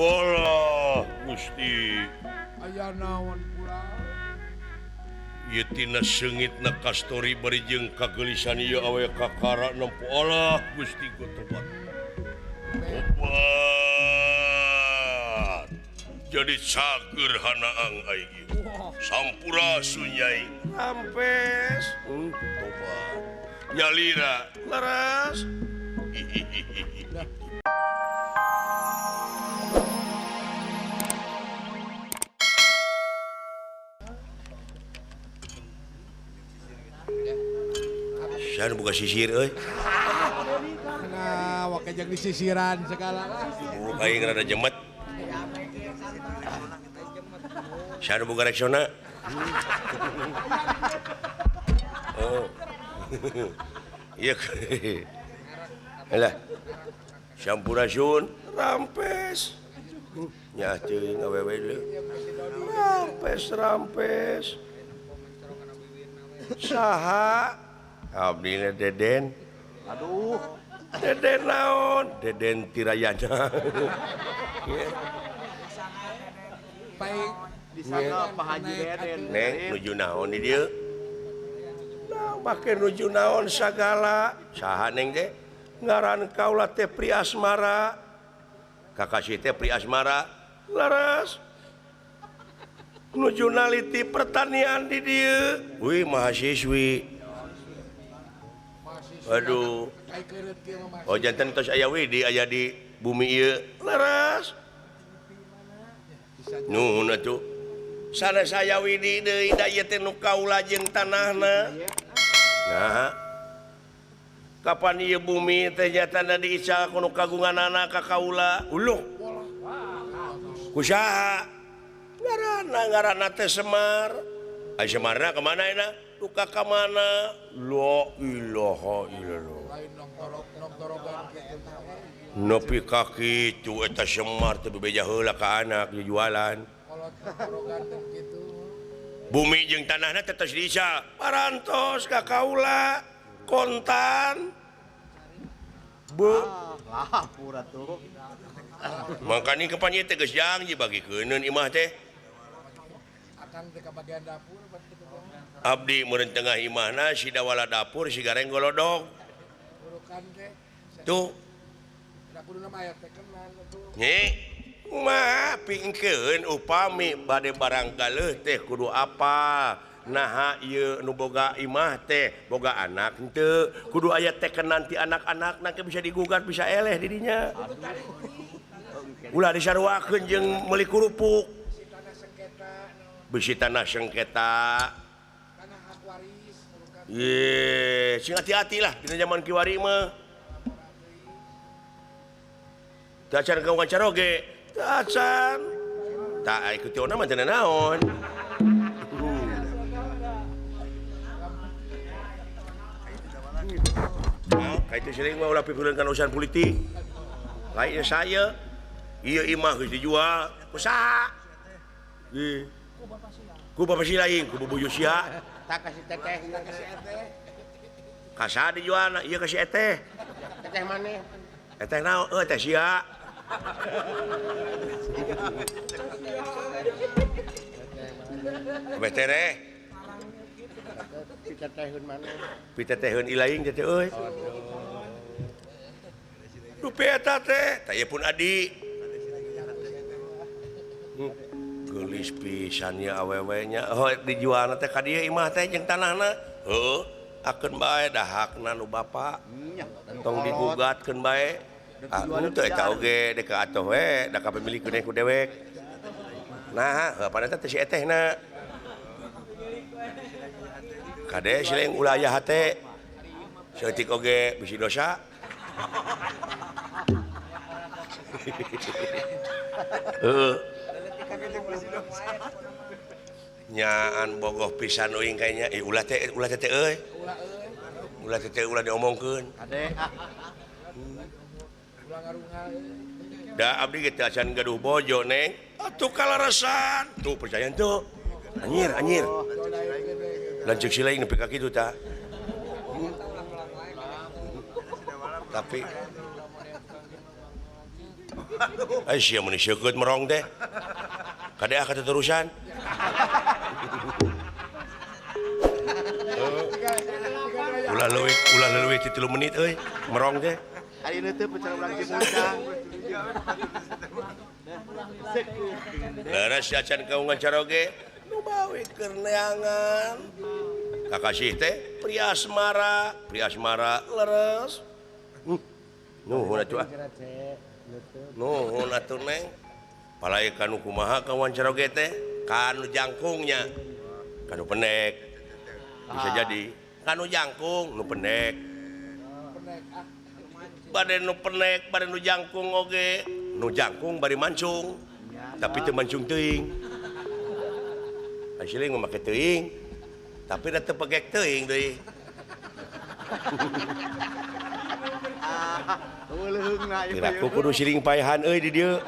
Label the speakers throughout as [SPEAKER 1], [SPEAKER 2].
[SPEAKER 1] Wala Gusti
[SPEAKER 2] aya naon pula
[SPEAKER 1] ieu tina seungitna kastori bari jeung kagelisan ieu awe kakara nempo Allah Gusti ku tobat. Tobat. Jadi cager hanaang aing sampura sunyai rampes tobat. Nyalira laras. Saya buka sisir euy.
[SPEAKER 2] nah wake jeung disisiran segala
[SPEAKER 1] Buka aing rada jemet. Saya buka reksona. Oh. Iya. Alah. Sampurasun rampes. Nya teuing awewe deui. Rampes. Saha? Abdi Deden.
[SPEAKER 3] Aduh,
[SPEAKER 1] Deden naon? Deden Tirayana.
[SPEAKER 2] baik
[SPEAKER 3] di sana Pak Haji Deden.
[SPEAKER 1] Neng nuju naon di dieu? Nah, make nuju naon sagala. Saha neng teh? Ngaran kaula teh Pri Asmara. Kakasih teh Pri Asmara. Laras. Nuju naliti pertanian di dieu. Wih, mahasiswi. Aduh.
[SPEAKER 2] kai keureut kieu mah
[SPEAKER 1] Oh jantan tos aya Widi aya di bumi ieu. Laras. Nuhun atuh. Sana saya Widi deui da ieu teh nu kaula jeung tanahna. Nah. Kapan ieu bumi teh jatana diica kuno kagunganana ka kaula? Uluh. Kusaha? Ngaranna teh Semar. Ai Semarna ka mana euna? Luka ka mana? La ilaha illallah.
[SPEAKER 2] lain nongtorogan kitu
[SPEAKER 1] Nepi ka kitu eta Semar teh bebeja heula ka anak jualan.
[SPEAKER 2] kolot nongtorogan teh kitu
[SPEAKER 1] Bumi jeung tanahna teh tos diisa parantos ka kaula kontan. Bu,
[SPEAKER 3] Lah, pura tuh.
[SPEAKER 1] makanya kepanjang teh geus janji bagikeun imah teh.
[SPEAKER 2] akan teh ka bagian dapur pas kitu
[SPEAKER 1] Abdi meureun tengah imahna si dawala dapur si gareng golodog.
[SPEAKER 2] urukan teh
[SPEAKER 1] Tuh,
[SPEAKER 2] da kuduna mah aya teh kenan atuh
[SPEAKER 1] nya kumaha pingkeun upami bade barang galeuh teh kudu apa? Naha ieu nu boga imah teh boga anak henteu kudu aya tekenan ti anak-anakna ke bisa digugat bisa eleh di dinya. Ulah disaruakeun jeung meuli kurupuk. Bisi tanah sengketa.
[SPEAKER 2] tanah hak waris urukan
[SPEAKER 1] Ye, sing hati-hati lah dina zaman kiwari mah. Teu acan ka wawancara oge. Teu acan. Tak ikuti ona mah teu naon. Nah, kayak itu sering mah ulah pikureunkan urusan politik. Lainnya saya, iya imah geus dijual, usaha. Ih. Ku Bapak Silaing, ku Bubu Yusia.
[SPEAKER 3] Tak kasih teteh.
[SPEAKER 1] Kasa dijual, iya kasih eteh.
[SPEAKER 3] Teteh mana?
[SPEAKER 1] Eteh naon? Teh sia. Betere,
[SPEAKER 3] Tetehun mana?
[SPEAKER 1] piteteheun ilaing teh euy. Rupi eta teh, tah ieu pun adi. Geulis pisan ya awewe-nya. Oh, dijualna teh ka dieu imah teh jeung tanahna. Heuh, akeun bae dahakna nu bapa. Tong digugatkeun bae. Anu teh eta oge dek atoh we, da kapemilikeun ku dewek. Nah, pada teh si etehna. Kade sileng ulah aya hate. Seutik oge bisi dosa. Heeh. Nyaan bogoh pisan uing kayaknya. Ulah teh euy. Ulah teh ulah diomongkeun.
[SPEAKER 3] Ade,
[SPEAKER 2] ulang ngarungal
[SPEAKER 1] Da abdi ge teh acan gaduh bojo neng. Atuh kalarasan. Tuh percaya tuh. Anyir. Lanceuk silaing nepi ka kitu tah. Tapi Sia mun seukeut merong teh. Kadea keterusan. Ulah leuwih ti 3 menit euy, merong teh.
[SPEAKER 3] Ari ieu teh pecah ulang di muncang.
[SPEAKER 1] Leres acan kaungan caroge nu bawi keur neangan. Kakasih teh pria asmara leres. Nuhun atuh. Nuhun atuh Neng. Palai kanu kumaha kawan caroge teh? Kanu jangkungnya. Kanu pendek. Bisa jadi kanu jangkung nu pendek. Bade nu pendek, bade nu jangkung oge. Nu jangkung bari mancung. Tapi teu mancung teuing. Asli make teuing. Tapi da teu pegek teuing deui.
[SPEAKER 3] Leuheungna ieu.
[SPEAKER 1] Aku kudu siring paehan euy di dieu.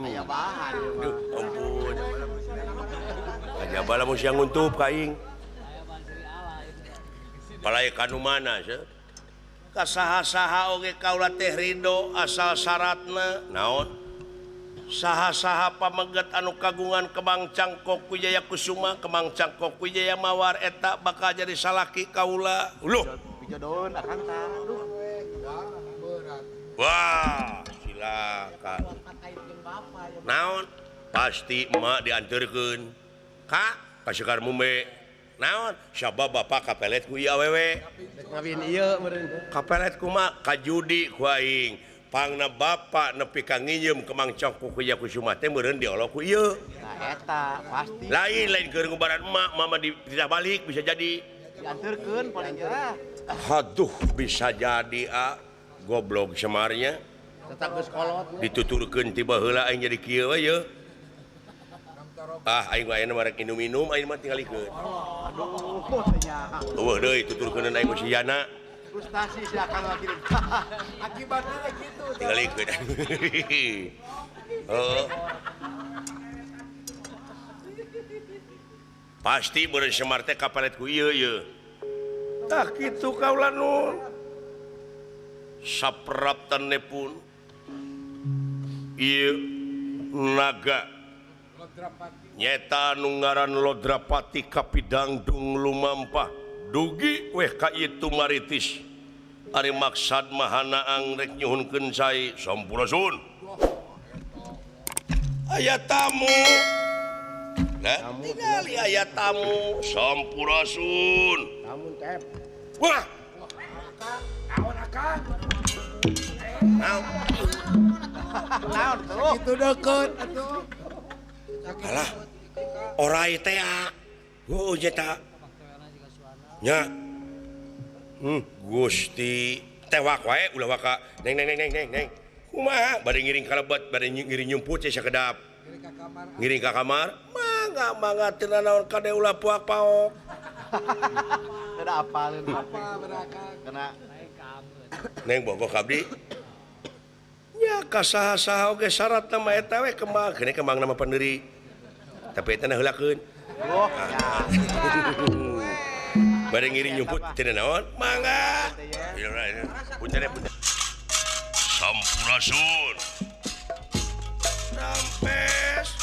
[SPEAKER 3] Aya bahan.
[SPEAKER 1] Ampun. Aja bala mun siang nguntup ka aing. Palai kanu mana sih? Kasaha-saha oge kaula teh ridho asal syaratna naon? Saha-saha pameget anu kagungan Kemang Cangkok Wijaya Kusuma, Kemang Cangkok Wijaya Mawar eta bakal jadi salaki kaula. Uluh.
[SPEAKER 3] Pijodohan akang tah.
[SPEAKER 1] Wah, silakan. Naon? Pasti emak dianterkeun. Ka sekar mumbe. Naon? Sabab bapak kapelet ku ieu awewe.
[SPEAKER 3] Ngawin ieu meureun.
[SPEAKER 1] Kapelet ku mah ka judi ku aing. Pangna bapak nepi ka nginjem Kemang Cangkok Wijaya Kusuma teh meureun diolok ku ieu.
[SPEAKER 3] Nah eta pasti.
[SPEAKER 1] Lain keur ngubaran emak mama tidak balik bisa jadi.
[SPEAKER 3] Dianterkeun paling gerah.
[SPEAKER 1] Aduh bisa jadi goblok semarnya.
[SPEAKER 3] Tetap geus kolot.
[SPEAKER 1] Dituturkeun tiba heula aing jadi kieu we ye. Aing mah ayeuna marek minum-minum aing mah tingalikeun.
[SPEAKER 3] Aduh nya.
[SPEAKER 1] Eueuh deui tuturkeun aing ku siyana.
[SPEAKER 3] Frustasi si akang lagi.
[SPEAKER 2] Akibatnya gitu.
[SPEAKER 1] Tingalikeun. Heeh. Pasti beureun Semar teh kapalet ku ieu ye. Tah kitu kaula nun. Sapraptane pun ieu naga nyeta anu ngaran Lodrapati Kapidangdung lumampah dugi weh ka itu maritis ari maksad mahanaang rek nyuhunkeun sai sampurasun aya tamu lah tingali aya tamu sampurasun
[SPEAKER 3] Namun teh
[SPEAKER 1] wah
[SPEAKER 2] Awan akang.
[SPEAKER 3] naon tuh?
[SPEAKER 2] Itu deket atuh.
[SPEAKER 1] alah orai teh nyeta nya Gusti tewak wae ulah waka neng kumaha bade ngiring kalebat bade ngiring nyumput sia sakedap ngiring ka kamar mangga teu naon kade ulah puak paok
[SPEAKER 3] Ada apalin
[SPEAKER 2] Apa berakang?
[SPEAKER 3] kena
[SPEAKER 1] neng bogoh abdi nya kasaha-saha oge syarat nama eta we kembang nama pendiri tapi eta na heulakeun
[SPEAKER 3] oh ya
[SPEAKER 1] bade ngiring nyumput teu naon mangga punten sampurasun rampes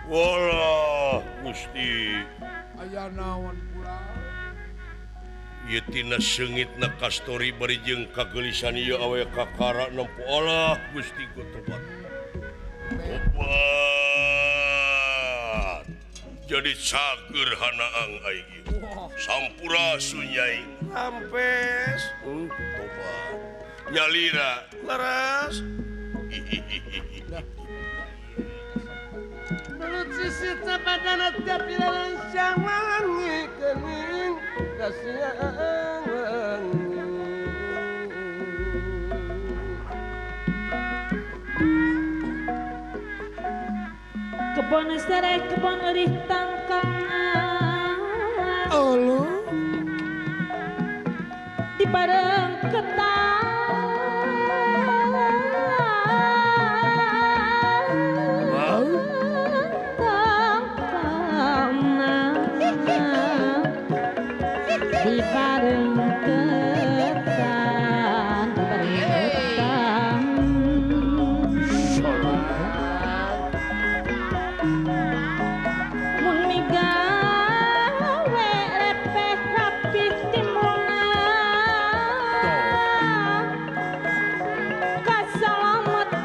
[SPEAKER 1] Walah Gusti
[SPEAKER 2] Aya naon pula?
[SPEAKER 1] ieu tina seungitna kastori bari jeung kagelisan ieu awe kakara nempo Allah Gusti ku tobat. Tobat jadi cager hanaang aing sampura sunyai rampes toba nyalira laras
[SPEAKER 4] Belut sisi sabadana tapi lalang syawangi kening kasihan.
[SPEAKER 5] Kebon sereh kebon urih tangkang
[SPEAKER 4] Allah
[SPEAKER 5] di bareng ketang di bareng ketang mun migawe lepeh rapih timulan kasalamatan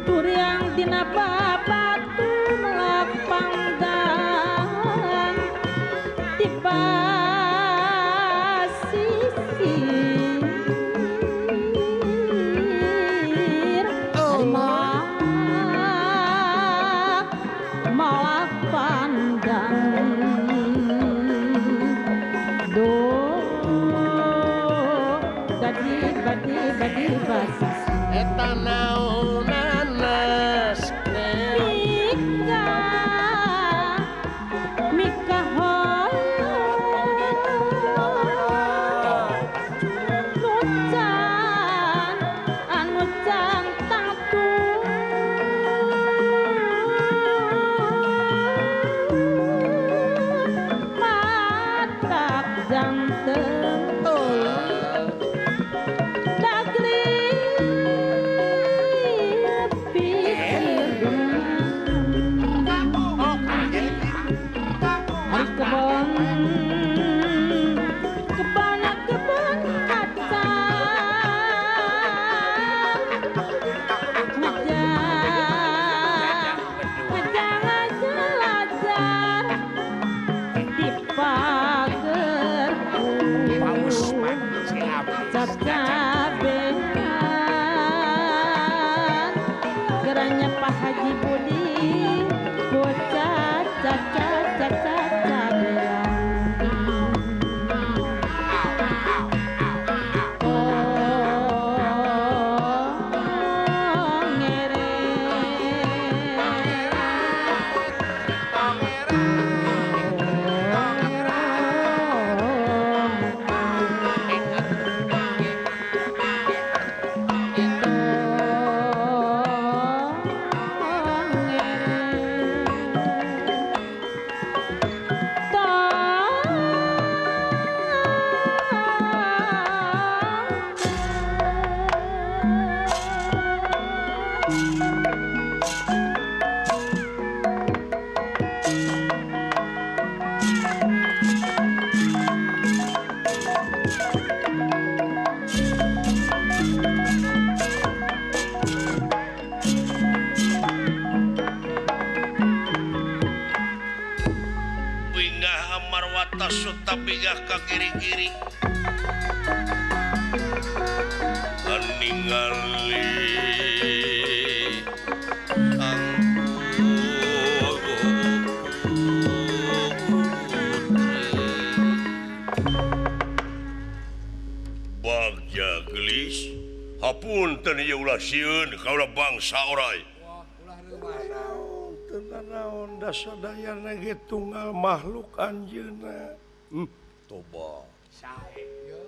[SPEAKER 5] Turiang dina babatu melak pangdang di pasisir Allah malah pandang badi basis
[SPEAKER 4] eta naonanas
[SPEAKER 5] Mika hoy nucan anu can tatu matak janten kebon kacang ngejang jelajah di pagerku cacabean geranya Pak Haji Budi bocah cacabean
[SPEAKER 1] Tabigah ka kiri-kiri ningali Bagja gelis hapunten ieu ulah sieun kaula bangsa oray
[SPEAKER 2] Wah, ulah reumah.
[SPEAKER 1] tenanaon da sadayana ge tunggal makhluk anjeunna toba
[SPEAKER 2] Sae, ya.